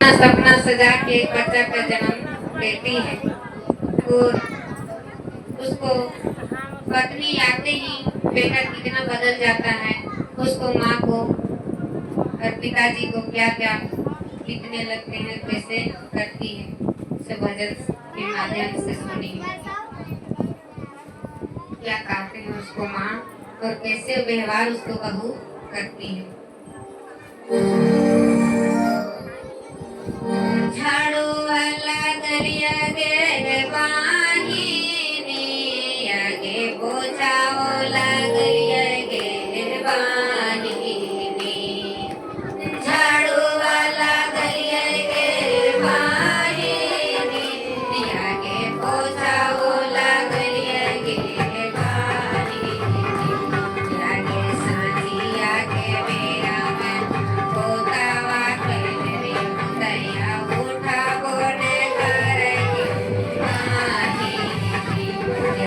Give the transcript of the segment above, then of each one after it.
सपना सजा के एक बच्चा का जन्म देती है और उसको पत्नी आते ही बेटा कितना बदल जाता है। उसको माँ को और पिताजी को क्या क्या लिखने लगते हैं, कैसे करती है, सब भजन के माध्यम से सुनी। क्या कहते हैं उसको माँ और कैसे व्यवहार उसको बहू करती है। झाड़ू वाला दरिया गे बाहिनी आगे पोछाओ लागलिया गे बाहिनी। झाड़ू वाला दरिया गे बाहिनी आगे पोछाओ लागलिया गे बाहिनी। आगे सांझिया के बेरा में पोतावा के दैया उठा बोने करेगी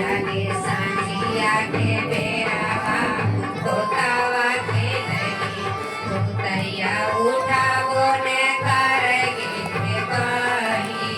आगे सांझिया के बेरा पोतावा के दैया उठा बोने करेगी बाही।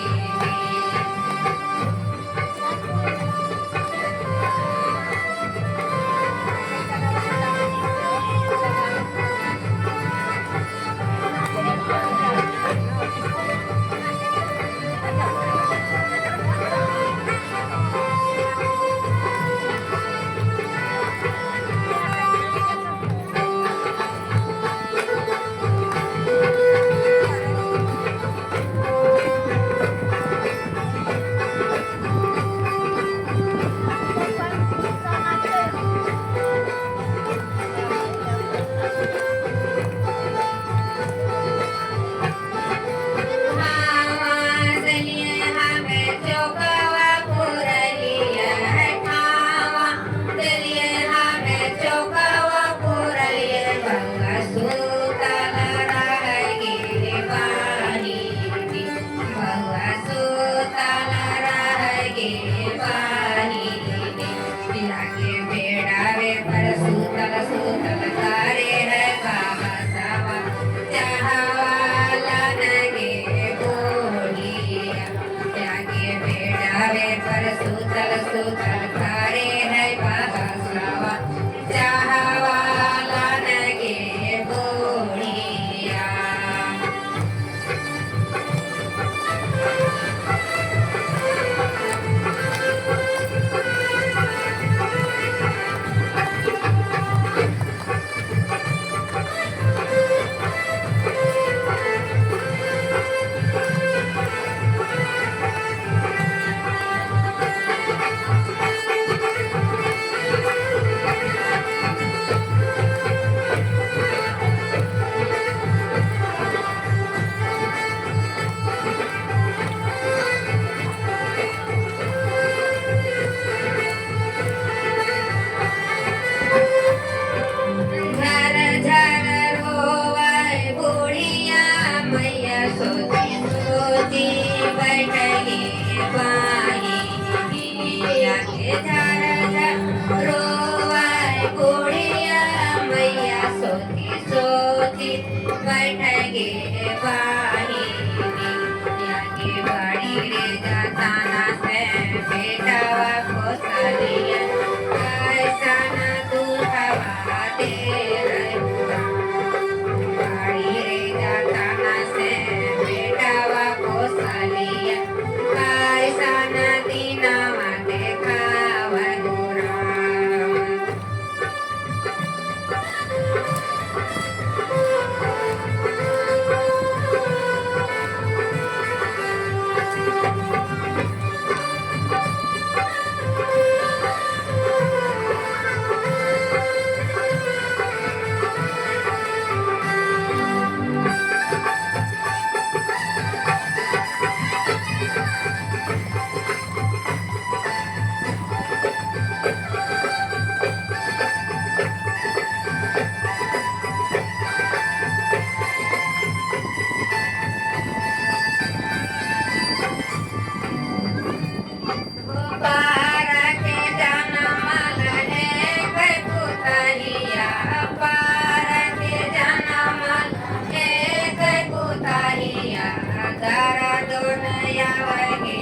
दारा दोन यावगे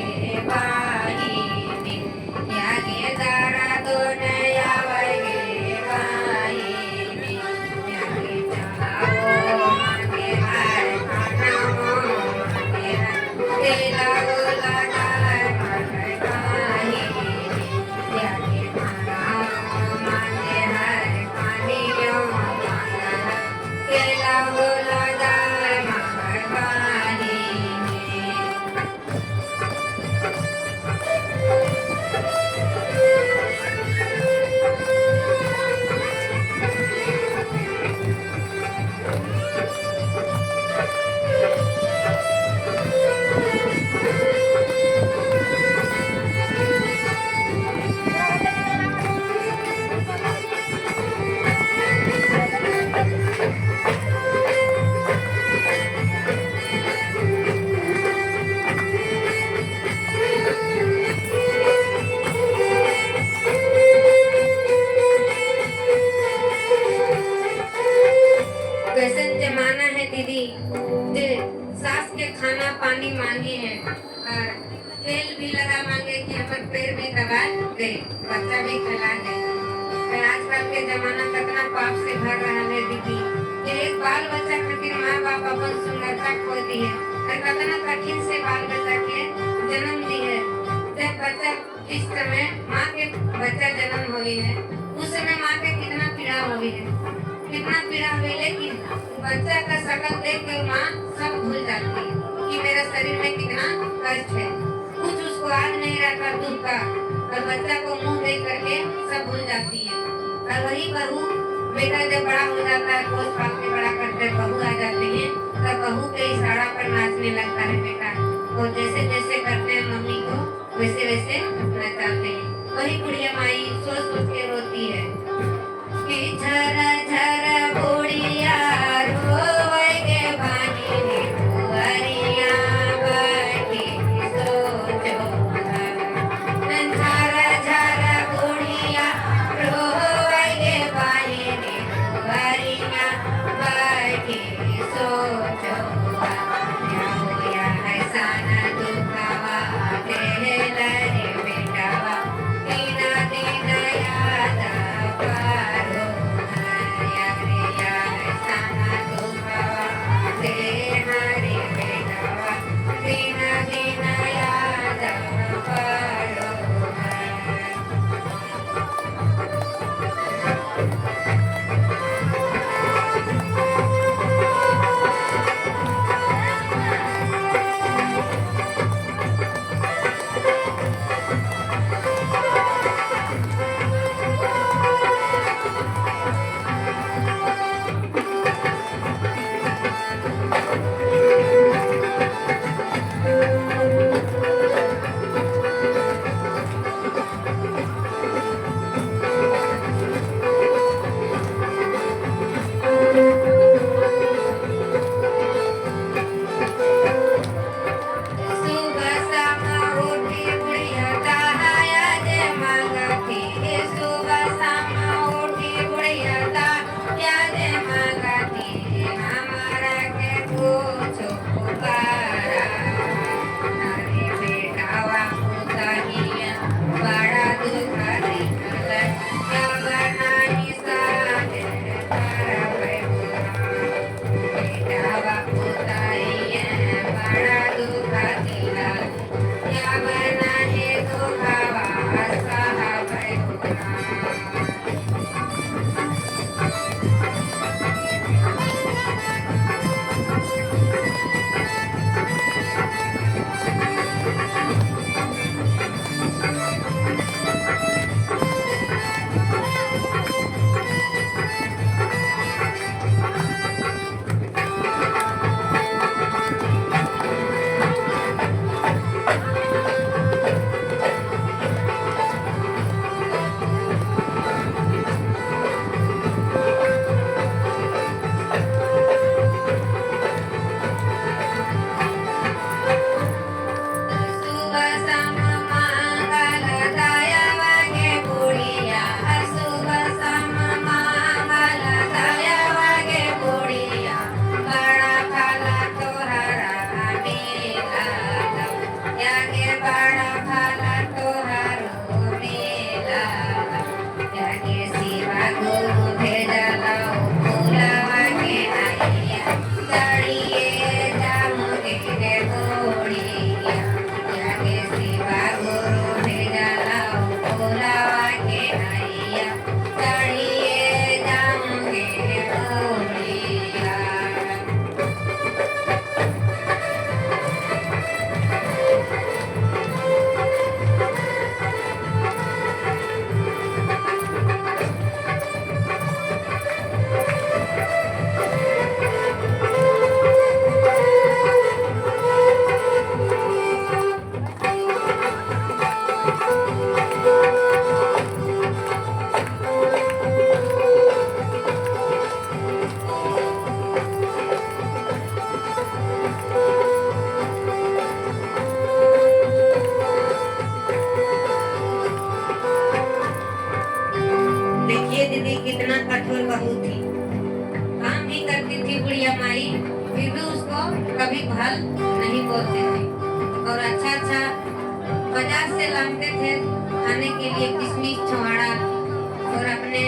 वाहिनी यागे दारा दोन यावगे वाहिनी यागे चलावो मागे हाय खाना मागे तेला गोला गाय मागे वाहिनी यागे चलावो मागे हाय खानी यो मागे तेला गोला गाय मागे वाहिनी कैसन जमाना है दीदी जे सास के खाना पानी मांगी है और तेल भी लगा मांगे कि हमर पैर में दबा दे बच्चा भी खिला दे और आजकल के जमाना कितना पाप से भर रहा है दीदी जे एक बाल बच्चा खातिर माँ बाप अपन सुंदरता खो दी है और कितना कठिन से बाल बच्चा के जन्म दी है जब बच्चा इस समय माँ के बच्चा जन्म हुई है उस समय माँ के कितना पीड़ा हुई है कितना पीड़ा हुई लेकिन बच्चा का शकल देख कर माँ सब भूल जाती है कि मेरा शरीर में कितना कष्ट है कुछ उसको याद नहीं रहता दुख का और बच्चा को मुंह देख करके सब भूल जाती है और वही बहू बेटा जब बड़ा हो जाता है पोस पाल के बड़ा करते बहू आ जाते हैं तब बहू के इशारा पर नाचने लगता है बेटा और जैसे जैसे करते हैं मम्मी को वैसे वैसे नचाते हैं वही बुढ़िया माई सोच सोच के रोती है कि झरा झरा बुढ़िया रोएगे बानी कुंवरिया बैठी सोचो झरा झरा बुढ़िया रोएगे बानी कुंवरिया बैठी सोचो क्या होया है साना दुखावा ढेलरे बेटावा दीना दीना याद पारो या रे या है साना कभी फल नहीं बोलते थे और अच्छा अच्छा बाजार से लाते थे खाने के लिए किशमिश छुहाड़ा और अपने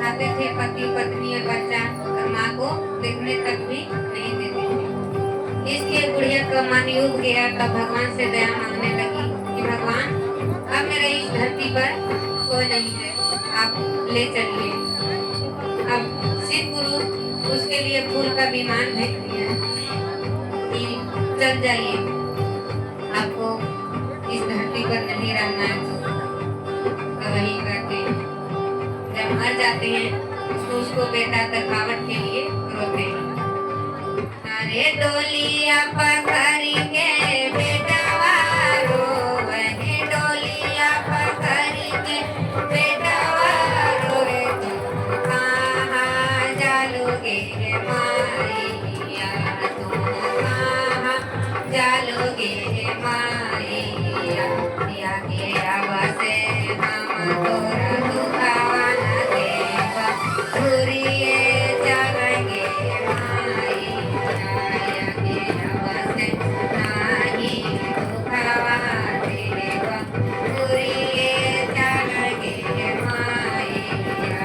खाते थे पति पत्नी और बच्चा और माँ को देखने तक भी नहीं देते थे। इसलिए बुढ़िया का मन उब गया तब भगवान से दया मांगने लगी कि भगवान अब मेरे इस धरती पर कोई नहीं है, आप ले चलिए। अब शिव गुरु उसके लिए फूल का विमान भेज दिया कि चल जाइए, आपको इस धरती पर नहीं रहना है। तो वही करके जब मर जाते हैं तो उसको बेटा तकावट के लिए रोते हैं। अरे डोलिया पकड़ी के बेटा वारो, वही डोलिया पकड़ी के बेटा वारो, तुम कहाँ जालोगे माइया, तुम कहाँ जालोगे माइया, या के आवासे हम तोरा दुखावा न देवा, घुरिए जाएंगे माइया, या के आवासे नाही दुखावा देवा, घुरिए जाएंगे माइया।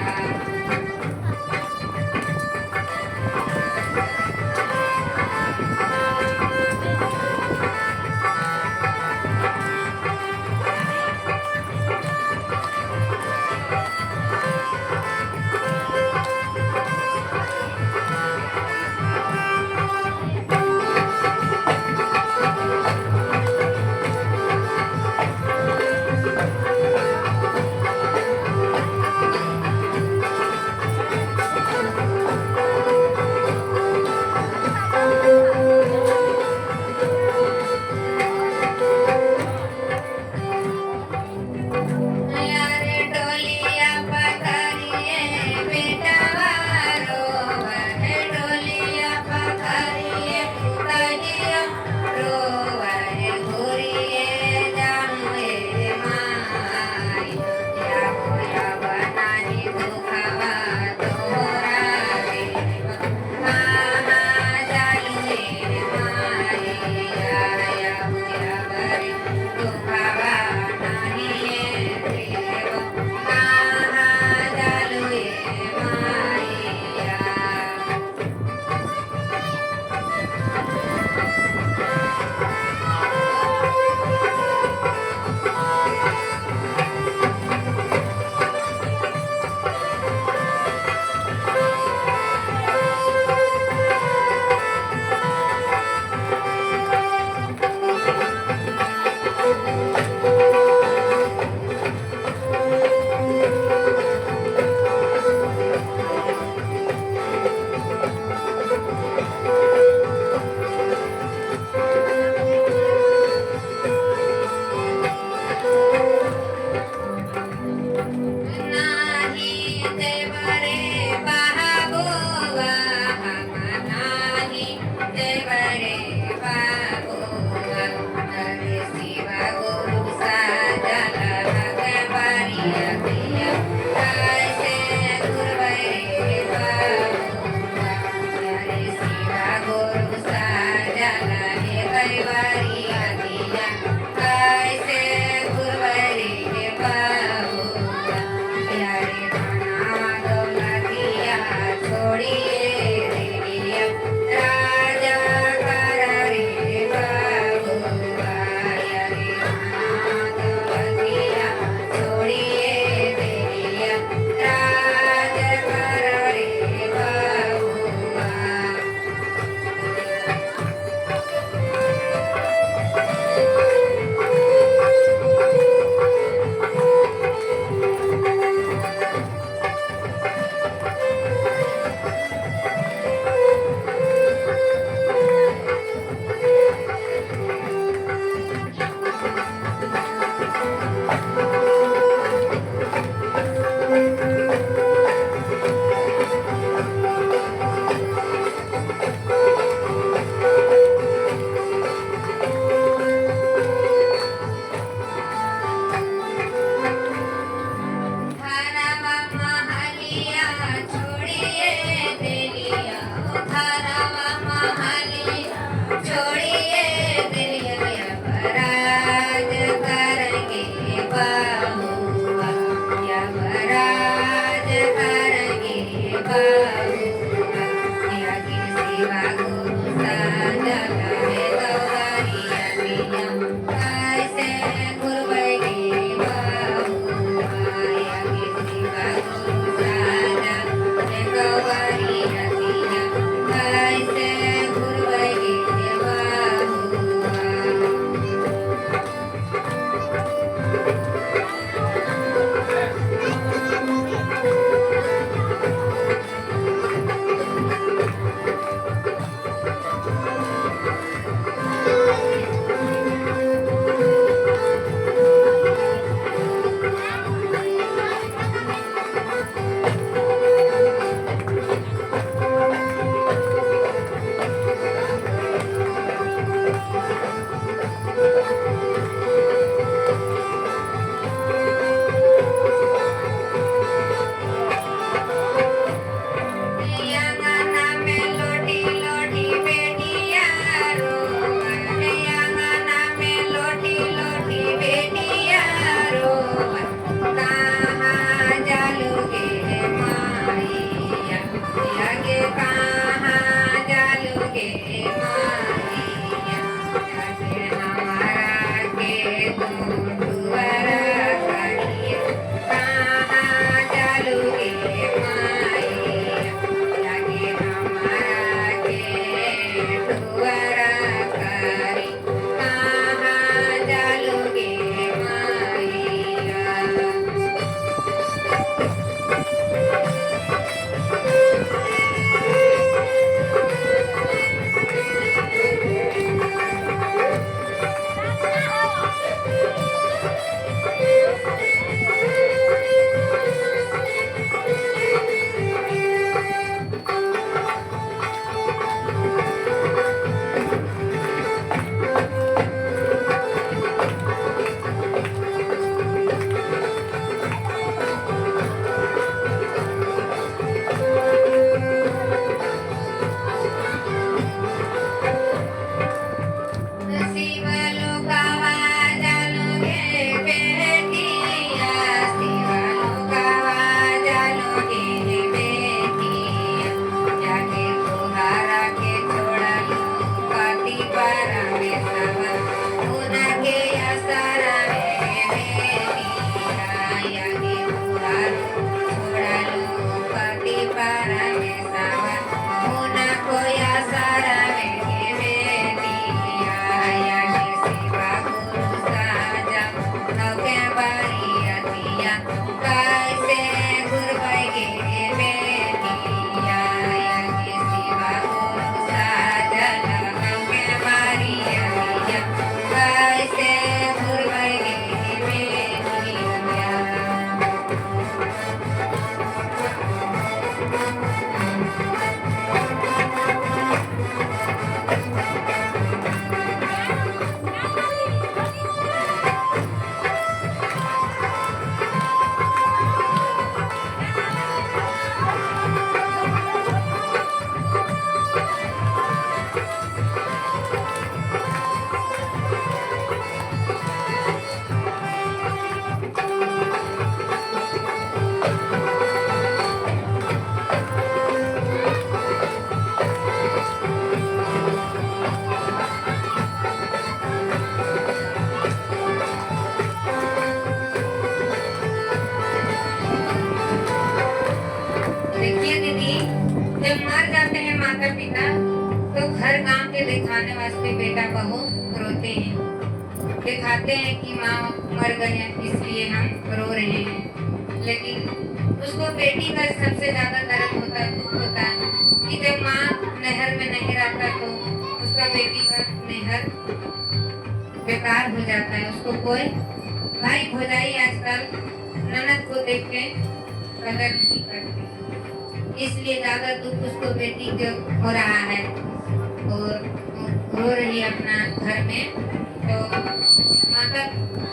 बेटा बहू रोते हैं, दिखाते हैं कि माँ मर गए हैं इसलिए हम रो रहे हैं। लेकिन उसको बेटी का सबसे ज्यादा दर्द होता है, दुख होता है कि जब माँ नहर में नहीं रहता तो उसका बेटी का नहर बेकार हो जाता है। उसको कोई भाई भौजाई आजकल ननद को देख के कदर नहीं करते, इसलिए ज्यादा दुख उसको बेटी को हो रहा है और रो रही है अपना घर में। तो माता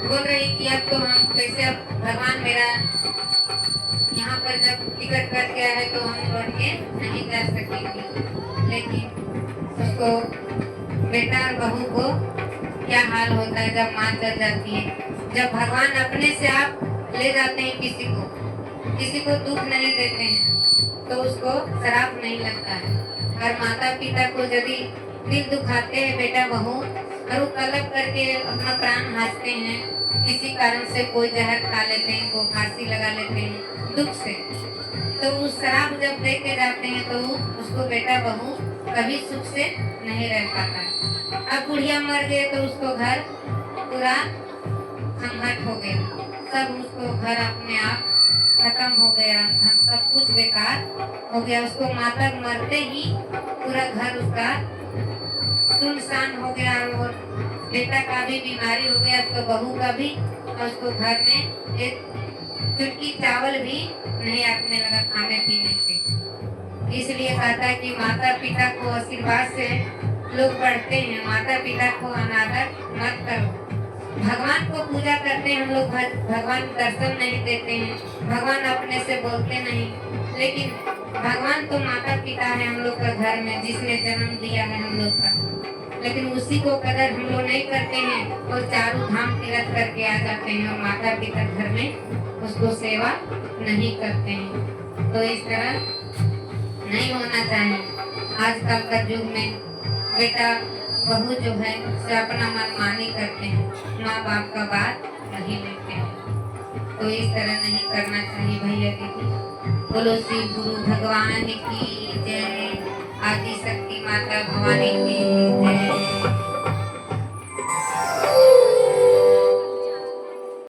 बोल रही कि अब तो हम कैसे, अब भगवान मेरा यहाँ पर जब टिकट कट गया है तो हम लौट के नहीं जा सकेंगे। लेकिन उसको बेटा और बहू को क्या हाल होता है जब माँ चल जाती है। जब भगवान अपने से आप ले जाते हैं किसी को दुख नहीं देते हैं तो उसको श्राप नहीं लगता है। और माता पिता को यदि दिल दुखाते हैं बेटा बहू और वो तलब करके अपना प्राण हारते हैं, किसी कारण से कोई जहर खा लेते हैं, वो फांसी लगा लेते हैं दुख से, तो वो श्राप जब दे के जाते हैं तो उसको बेटा बहू कभी सुख से नहीं रह पाता है। अब बुढ़िया मर गए तो उसको घर पूरा खंघट हो गया, सब उसको घर अपने आप खत्म हो गया, सब कुछ बेकार हो गया। उसको माता मरते ही पूरा घर उसका सुनसान हो गया और बेटा का भी बीमारी हो गया, उसको बहू का भी, और उसको घर में एक चुटकी चावल भी नहीं आने लगा खाने पीने से। इसलिए कहता है कि माता पिता को आशीर्वाद से लोग बढ़ते हैं, माता पिता को अनादर मत करो। भगवान को पूजा करते हैं हम लोग, भगवान दर्शन नहीं देते हैं, भगवान अपने से बोलते नहीं, लेकिन भगवान तो माता पिता है हम लोग का घर में, जिसने जन्म दिया है हम लोग का, लेकिन उसी को कदर हम लोग नहीं करते हैं और चारों धाम तीर्थ करके आ जाते हैं और माता पिता घर में उसको सेवा नहीं करते हैं। तो इस तरह नहीं होना चाहिए। आजकल का युग में बेटा बहू जो है से अपना मनमानी करते हैं, माँ बाप का बात नहीं लेते हैं। तो इस तरह नहीं करना चाहिए भैया दीदी। बोलो श्री गुरु भगवान की जय, आदि शक्ति माता भवानी की जय।